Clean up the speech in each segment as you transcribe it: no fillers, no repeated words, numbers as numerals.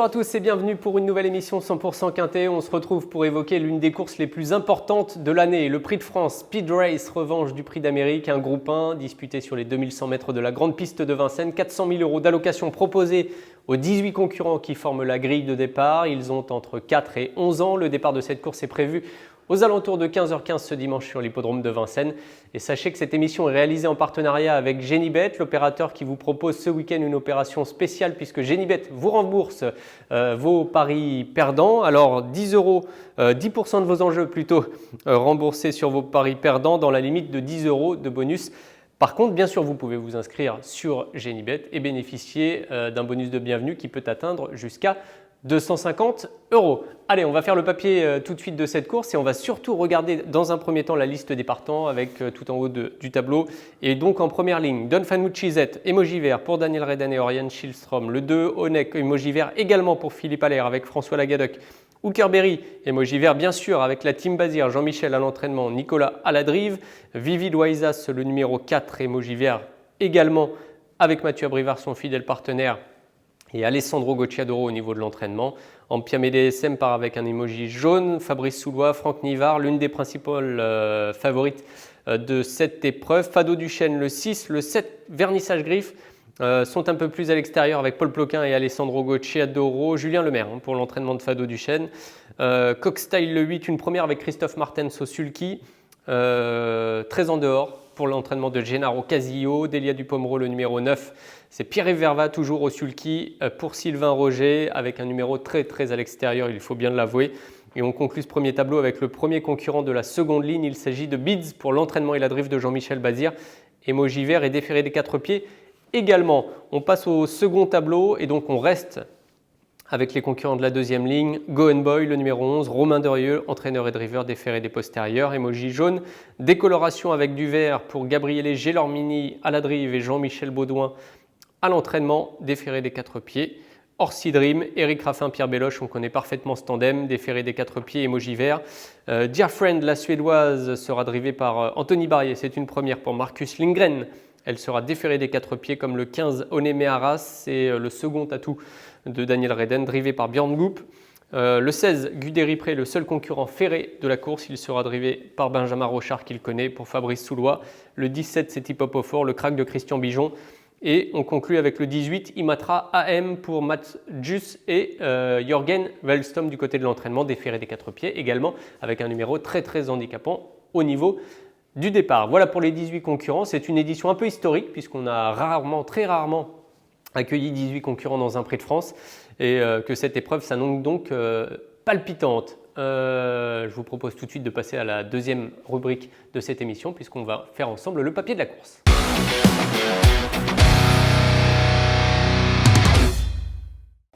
Bonjour à tous et bienvenue pour une nouvelle émission 100% Quintet. On se retrouve pour évoquer l'une des courses les plus importantes de l'année, le Prix de France Speed Race, revanche du Prix d'Amérique, un groupe 1 disputé sur les 2100 mètres de la grande piste de Vincennes. 400 000 € d'allocation proposée aux 18 concurrents qui forment la grille de départ. Ils ont entre 4 et 11 ans. Le départ de cette course est prévu aux alentours de 15h15 ce dimanche sur l'hippodrome de Vincennes. Et sachez que cette émission est réalisée en partenariat avec Genibet, l'opérateur qui vous propose ce week-end une opération spéciale puisque Genibet vous rembourse vos paris perdants. Alors 10 €, 10% de vos enjeux plutôt remboursés sur vos paris perdants dans la limite de 10 € de bonus. Par contre, bien sûr, vous pouvez vous inscrire sur Genibet et bénéficier d'un bonus de bienvenue qui peut atteindre jusqu'à 250 €. Allez, on va faire le papier tout de suite de cette course et on va surtout regarder dans un premier temps la liste des partants avec tout en haut du tableau. Et donc en première ligne, Don Fanucci Z, emoji vert pour Daniel Redden et Oriane Schilstrom. Le 2, Onek, emoji vert également pour Philippe Allaire avec François Lagadec. Hookerberry, emoji vert bien sûr avec la team Bazir, Jean-Michel à l'entraînement, Nicolas à la drive. Vivi Loisas, le numéro 4, emoji vert également avec Mathieu Abrivard, son fidèle partenaire. Et Alessandro Gocciadoro au niveau de l'entraînement. Ampiam DSM part avec un emoji jaune. Fabrice Soulois, Franck Nivard, l'une des principales favorites de cette épreuve. Fado Duchesne, le 6, le 7, Vernissage Griffe sont un peu plus à l'extérieur avec Paul Ploquin et Alessandro Gocciadoro. Julien Lemaire pour l'entraînement de Fado Duchesne. Cockstyle, le 8, une première avec Christophe Martens au sulky. Très en dehors pour l'entraînement de Gennaro Casillo. Delia Dupomero, le numéro 9. C'est Pierre-Yves Verva, toujours au sulky, pour Sylvain Roger, avec un numéro très à l'extérieur, il faut bien l'avouer. Et on conclut ce premier tableau avec le premier concurrent de la seconde ligne. Il s'agit de Bids pour l'entraînement et la drift de Jean-Michel Bazir. Emoji vert et déféré des 4 pieds également. On passe au second tableau et donc on reste avec les concurrents de la deuxième ligne. Go and Boy, le numéro 11, Romain Derieux, entraîneur et driver déféré des postérieurs, emoji jaune. Décoloration avec du vert pour Gabriele Gelormini à la drive et Jean-Michel Baudouin à l'entraînement, déféré des 4 pieds. Orsi Dream, Eric Raffin, Pierre Belloche, on connaît parfaitement ce tandem, déféré des 4 pieds, emoji vert. Dear Friend, la suédoise, sera drivée par Anthony Barrier, c'est une première pour Marcus Lindgren. Elle sera déférée des 4 pieds comme le 15 Onémé Arras, c'est le second atout de Daniel Redden, drivé par Björn Goop. Le 16, Guderipré, le seul concurrent ferré de la course, il sera drivé par Benjamin Rochard qu'il connaît pour Fabrice Soulois. Le 17, c'est Hip Hop Fort, le crack de Christian Bijon. Et on conclut avec le 18, Imatra AM pour Mats Jus et Jürgen Wellstom du côté de l'entraînement, déféré des 4 pieds également, avec un numéro très handicapant au niveau du départ. Voilà pour les 18 concurrents. C'est une édition un peu historique puisqu'on a très rarement accueilli 18 concurrents dans un Prix de France et que cette épreuve s'annonce donc palpitante. Je vous propose tout de suite de passer à la deuxième rubrique de cette émission puisqu'on va faire ensemble le papier de la course.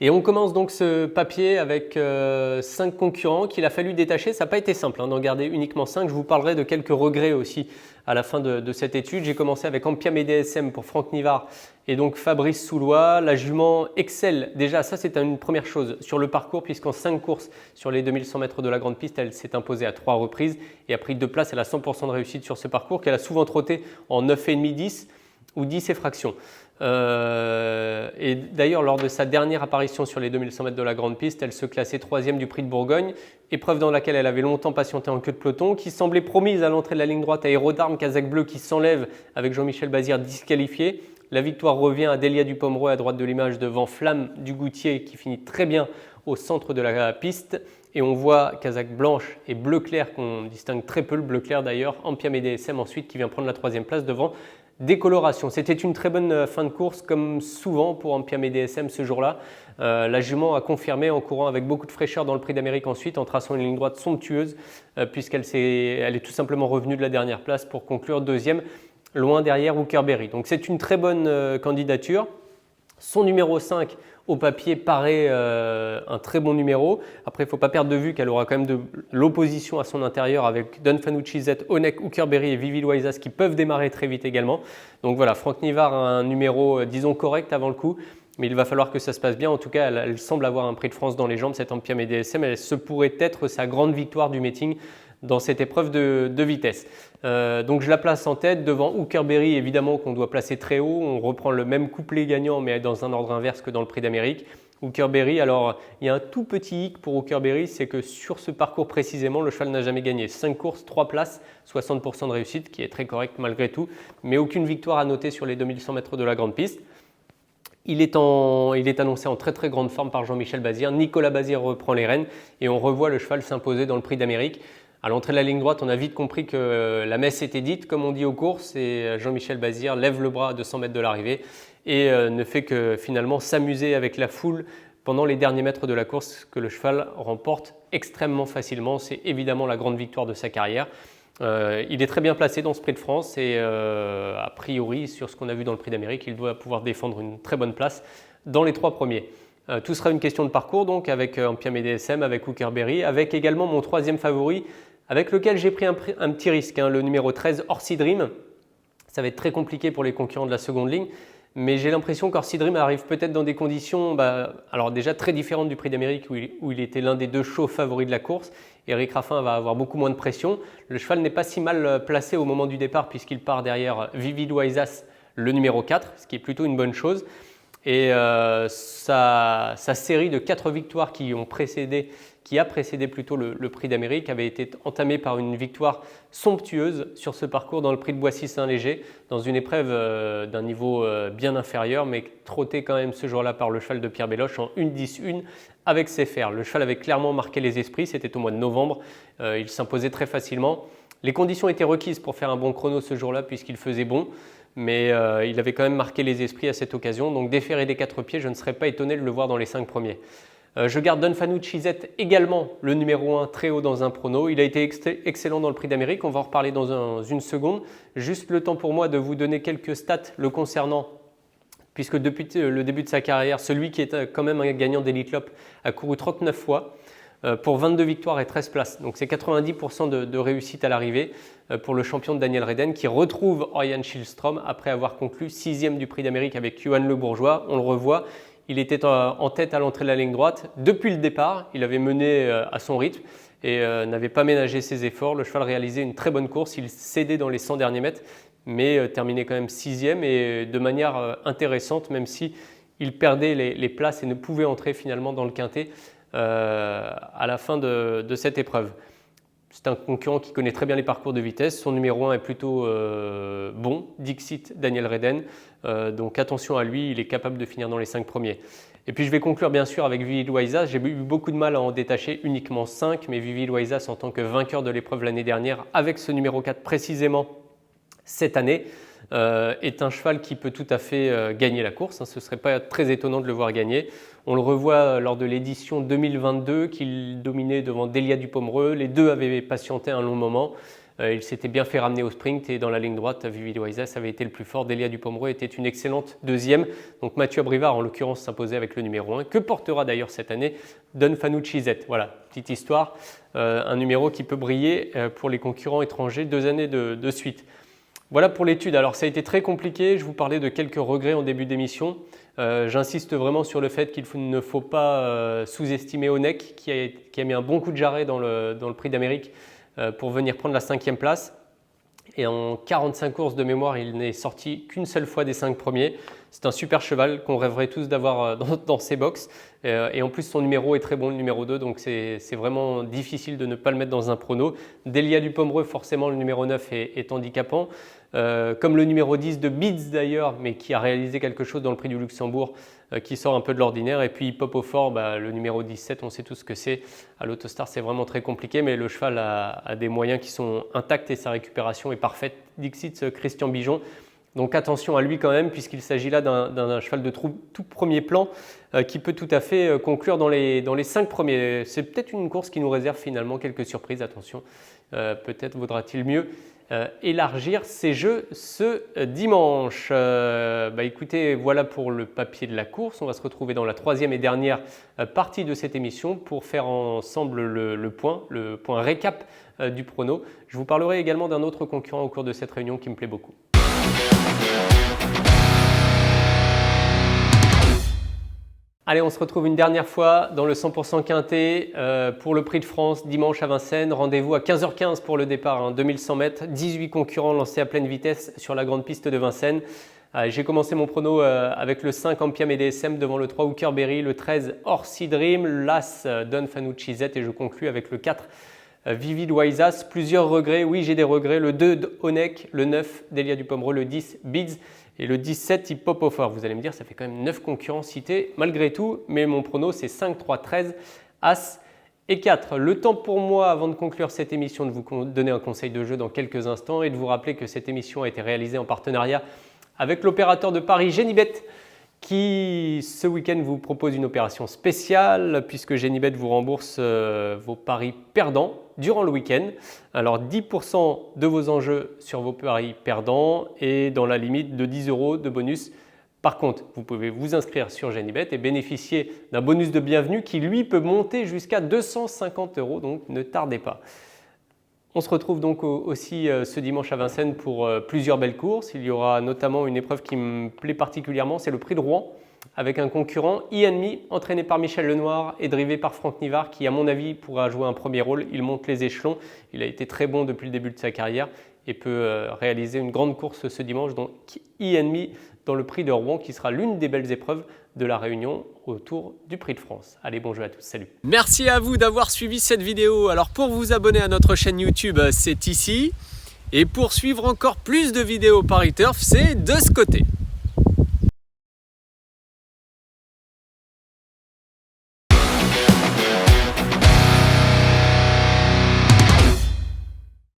Et on commence donc ce papier avec 5 concurrents qu'il a fallu détacher. Ça n'a pas été simple d'en garder uniquement 5. Je vous parlerai de quelques regrets aussi à la fin de cette étude. J'ai commencé avec Ampiam DSM pour Franck Nivard et donc Fabrice Soulois. La jument excelle. Déjà, ça c'est une première chose sur le parcours puisqu'en 5 courses sur les 2100 mètres de la grande piste, elle s'est imposée à 3 reprises et a pris 2 places. Elle a 100% de réussite sur ce parcours qu'elle a souvent trotté en 9,5, 10 ou 10 et fractions. Et d'ailleurs, lors de sa dernière apparition sur les 2100 mètres de la grande piste, elle se classait 3e du Prix de Bourgogne, épreuve dans laquelle elle avait longtemps patienté en queue de peloton, qui semblait promise à l'entrée de la ligne droite à Aérodarme, Kazakh Bleu qui s'enlève avec Jean-Michel Bazir disqualifié. La victoire revient à Delia Dupomero à droite de l'image devant Flamme du Goutier qui finit très bien au centre de la piste. Et on voit Kazakh blanche et bleu clair qu'on distingue très peu, le bleu clair d'ailleurs, Ampiam DSM ensuite qui vient prendre la 3e place devant Décoloration. C'était une très bonne fin de course comme souvent pour Ampiam DSM ce jour-là. La jument a confirmé en courant avec beaucoup de fraîcheur dans le Prix d'Amérique ensuite en traçant une ligne droite somptueuse puisqu'elle est tout simplement revenue de la dernière place pour conclure 2e loin derrière Hookerberry. Donc c'est une très bonne candidature. Son numéro 5 au papier paraît un très bon numéro. Après, il ne faut pas perdre de vue qu'elle aura quand même de l'opposition à son intérieur avec Don Fanucci Z, Onek, Hookerberry et Vivi Loisas qui peuvent démarrer très vite également. Donc voilà, Franck Nivard a un numéro, disons, correct avant le coup. Mais il va falloir que ça se passe bien. En tout cas, elle semble avoir un Prix de France dans les jambes, cette Ampiam DSM. Elle se pourrait être sa grande victoire du meeting dans cette épreuve de vitesse. Donc je la place en tête devant Hookerberry, évidemment qu'on doit placer très haut. On reprend le même couplet gagnant mais dans un ordre inverse que dans le Prix d'Amérique. Hookerberry. Alors, il y a un tout petit hic pour Hookerberry, c'est que sur ce parcours précisément, le cheval n'a jamais gagné. 5 courses, 3 places, 60% de réussite, qui est très correct malgré tout, mais aucune victoire à noter sur les 2100 mètres de la grande piste. Il est annoncé en très très grande forme par Jean-Michel Bazir. Nicolas Bazir reprend les rênes et on revoit le cheval s'imposer dans le Prix d'Amérique. À l'entrée de la ligne droite, on a vite compris que la messe était dite, comme on dit aux courses, et Jean-Michel Bazir lève le bras à 200 mètres de l'arrivée et ne fait que finalement s'amuser avec la foule pendant les derniers mètres de la course que le cheval remporte extrêmement facilement. C'est évidemment la grande victoire de sa carrière. Il est très bien placé dans ce Prix de France et a priori, sur ce qu'on a vu dans le Prix d'Amérique, il doit pouvoir défendre une très bonne place dans les 3 premiers. Tout sera une question de parcours donc avec Ampiam et DSM, avec Hookerberry, avec également mon 3e favori, avec lequel j'ai pris un petit risque, le numéro 13, Orsi Dream. Ça va être très compliqué pour les concurrents de la seconde ligne, mais j'ai l'impression qu'Orsi Dream arrive peut-être dans des conditions alors déjà très différentes du Prix d'Amérique où il était l'un des 2 chauds favoris de la course. Eric Raffin va avoir beaucoup moins de pression. Le cheval n'est pas si mal placé au moment du départ puisqu'il part derrière Vivid Waisas, le numéro 4, ce qui est plutôt une bonne chose. Et sa série de 4 victoires qui a précédé plutôt le Prix d'Amérique avait été entamée par une victoire somptueuse sur ce parcours dans le Prix de Boissy-Saint-Léger, dans une épreuve d'un niveau bien inférieur, mais trottée quand même ce jour-là par le cheval de Pierre Belloche en 1-10-1 avec ses fers. Le cheval avait clairement marqué les esprits, c'était au mois de novembre, il s'imposait très facilement. Les conditions étaient requises pour faire un bon chrono ce jour-là puisqu'il faisait bon, mais il avait quand même marqué les esprits à cette occasion. Donc déféré des 4 pieds, je ne serais pas étonné de le voir dans les 5 premiers. Je garde Dunfanou Chizet également, le numéro 1, très haut dans un prono. Il a été excellent dans le Prix d'Amérique, on va en reparler dans une seconde. Juste le temps pour moi de vous donner quelques stats le concernant, puisque depuis le début de sa carrière, celui qui est quand même un gagnant d'Elite Lopp a couru 39 fois pour 22 victoires et 13 places. Donc c'est 90% de réussite à l'arrivée pour le champion de Daniel Redden qui retrouve Orion Schillstrom après avoir conclu 6e du Prix d'Amérique avec Johan Le Bourgeois. On le revoit, il était en tête à l'entrée de la ligne droite. Depuis le départ, il avait mené à son rythme et n'avait pas ménagé ses efforts. Le cheval réalisait une très bonne course, il cédait dans les 100 derniers mètres, mais terminait quand même 6e et de manière intéressante, même si il perdait les places et ne pouvait entrer finalement dans le quintet à la fin de cette épreuve. C'est un concurrent qui connaît très bien les parcours de vitesse. Son numéro 1 est plutôt bon, Dixit Daniel Redden. Donc attention à lui, il est capable de finir dans les 5 premiers. Et puis je vais conclure bien sûr avec Vivid Waisas. J'ai eu beaucoup de mal à en détacher uniquement 5, mais Vivid Waisas en tant que vainqueur de l'épreuve l'année dernière, avec ce numéro 4 précisément cette année, est un cheval qui peut tout à fait gagner la course. Ce ne serait pas très étonnant de le voir gagner. On le revoit lors de l'édition 2022 qu'il dominait devant Delia Dupomereux. Les deux avaient patienté un long moment. Il s'était bien fait ramener au sprint et dans la ligne droite, Vivid Waisas avait été le plus fort. Delia Dupomereux était une excellente 2e. Donc Mathieu Abrivard en l'occurrence s'imposait avec le numéro 1 que portera d'ailleurs cette année Dunfanou Chizet. Voilà, petite histoire, un numéro qui peut briller pour les concurrents étrangers 2 années de suite. Voilà pour l'étude. Alors ça a été très compliqué, je vous parlais de quelques regrets en début d'émission. J'insiste vraiment sur le fait qu'il ne faut pas sous-estimer Onek qui a mis un bon coup de jarret dans le Prix d'Amérique pour venir prendre la 5e place. Et en 45 courses de mémoire, il n'est sorti qu'une seule fois des 5 premiers. C'est un super cheval qu'on rêverait tous d'avoir dans ses box. Et en plus, son numéro est très bon, le numéro 2. Donc c'est vraiment difficile de ne pas le mettre dans un prono. Delia Dupomereux, forcément, le numéro 9 est handicapant. Comme le numéro 10 de Beats d'ailleurs, mais qui a réalisé quelque chose dans le Prix du Luxembourg, qui sort un peu de l'ordinaire. Et puis Pop au Fort, le numéro 17, on sait tous ce que c'est. À l'Autostar, c'est vraiment très compliqué, mais le cheval a des moyens qui sont intacts et sa récupération est parfaite. Dixit Christian Bijon. Donc attention à lui quand même, puisqu'il s'agit là d'un cheval de tout premier plan qui peut tout à fait conclure dans les 5 premiers. C'est peut-être une course qui nous réserve finalement quelques surprises, attention. Peut-être vaudra-t-il mieux élargir ces jeux ce dimanche. Écoutez, voilà pour le papier de la course. On va se retrouver dans la 3e et dernière partie de cette émission pour faire ensemble le point récap du prono. Je vous parlerai également d'un autre concurrent au cours de cette réunion qui me plaît beaucoup. Allez, on se retrouve une dernière fois dans le 100% Quintet pour le Prix de France dimanche à Vincennes. Rendez-vous à 15h15 pour le départ, 2100 mètres, 18 concurrents lancés à pleine vitesse sur la grande piste de Vincennes. J'ai commencé mon prono avec le 5 Ampiam et DSM devant le 3 Hooker Berry, le 13 Orsi Dream, l'As Don Fanucci Z et je conclus avec le 4 Vivid Waisas. Plusieurs regrets, oui j'ai des regrets, le 2 Onek, le 9 Delia Dupomereux, le 10 Bids et le 17 Hip Hop Offer. Vous allez me dire, ça fait quand même 9 concurrents cités malgré tout, mais mon prono c'est 5, 3, 13, As et 4. Le temps pour moi, avant de conclure cette émission, de vous donner un conseil de jeu dans quelques instants et de vous rappeler que cette émission a été réalisée en partenariat avec l'opérateur de Paris Genibet qui ce week-end vous propose une opération spéciale puisque Genibet vous rembourse vos paris perdants durant le week-end. Alors 10% de vos enjeux sur vos paris perdants et dans la limite de 10 € de bonus. Par contre, vous pouvez vous inscrire sur Genibet et bénéficier d'un bonus de bienvenue qui lui peut monter jusqu'à 250 €, donc ne tardez pas. On se retrouve donc aussi ce dimanche à Vincennes pour plusieurs belles courses. Il y aura notamment une épreuve qui me plaît particulièrement, c'est le Prix de Rouen, avec un concurrent, E&Me, entraîné par Michel Lenoir et drivé par Franck Nivard, qui à mon avis pourra jouer un premier rôle. Il monte les échelons, il a été très bon depuis le début de sa carrière et peut réaliser une grande course ce dimanche. Donc E&Me dans le Prix de Rouen, qui sera l'une des belles épreuves de la Réunion autour du Prix de France. Allez, bon jeu à tous, salut. Merci à vous d'avoir suivi cette vidéo. Alors pour vous abonner à notre chaîne YouTube, c'est ici. Et pour suivre encore plus de vidéos Paris Turf, c'est de ce côté.